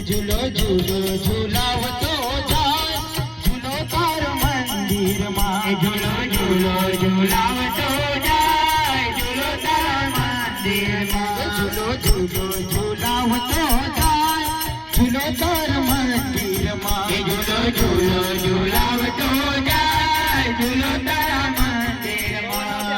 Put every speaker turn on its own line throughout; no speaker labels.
झूलो झूलो झूलावतो जाय झूलो तार मंदिर मां झूलो झूलो झूलावतो जाय झूलो तार मंदिर मां झूलो झूलो झूलावतो जाय झूलो तार मंदिर मां झूलो झूलो झूलावतो जाय झूलो तार मंदिर मां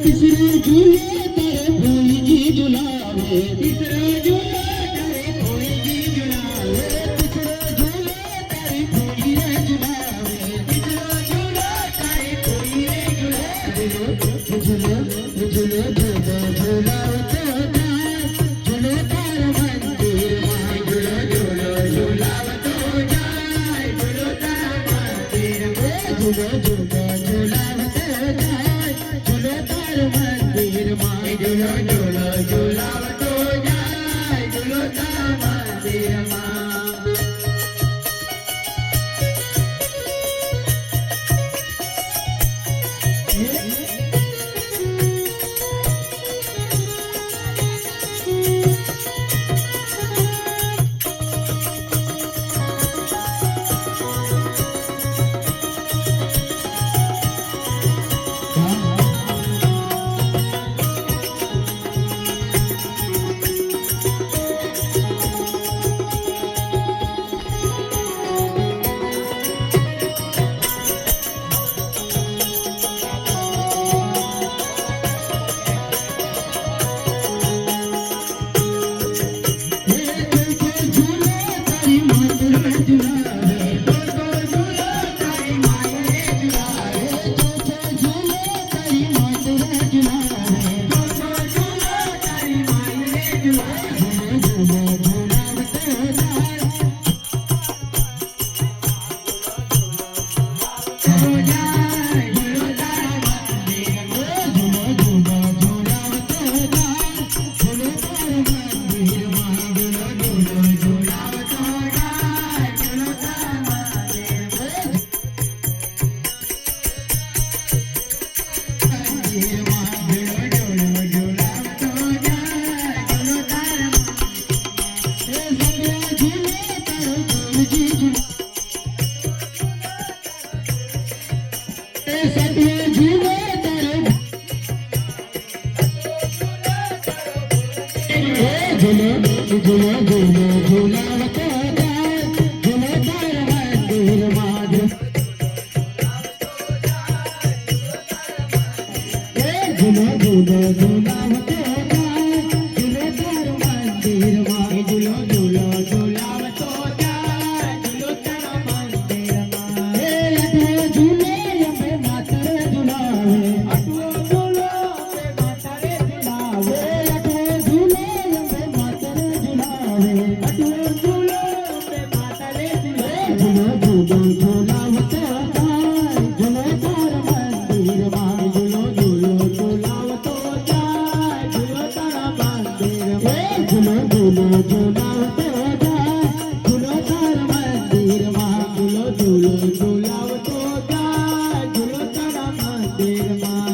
तीसरे झूले तेरे भोई जी झुलावे तीसरे झूले तेरे भोई जी झुलावे तीसरे झूले तेरे भोई रे झुलावे तीसरे झूले तेरे भोई रे झुलावे झूले झूले झूले झुलावतो जाय झूले तार मंदिर मां झूले झूले झुलावतो जाय झूले तार मंदिर मां झूले झूले झुलावतो जाय झूले तार मंदिर मां झूलो झूलो झुलावतो जाय झूलो तार मंदिर मां झुलो झुलो झुलो झुलावतो जाय झुलो तर मंदिर माझ झुलो झुलो झुलावतो जाय झुलो तर मंदिर माझ झुलो झुलो झुलावतो जाय झुलो तर मंदिर माझ अठो झुले अंबे मातर झुलावे अठो झुलो अंबे मातर झुलावे अठो झुले अंबे मातर झुलावे अठो झुलो अंबे मातर झुलावे झुलो झुलो झुलावतो जाय झुलो तर मंदिर माझ झुलो झुलो झुलावतो जाय झुलो तर मंदिर माझ झुलो झुलो झुलावतो जाय झुलो तर मंदिर माझ झुलो झुलो झुलावतो जाय झुलो तर मंदिर माझ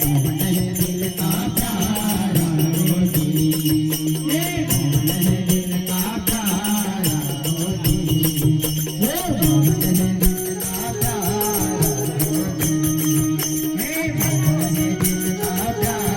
मोहन है दिल का प्यारा मोती, मोहन है दिल का प्यारा मोती, मोहन है दिल का प्यारा मोती, मोहन है दिल का प्यारा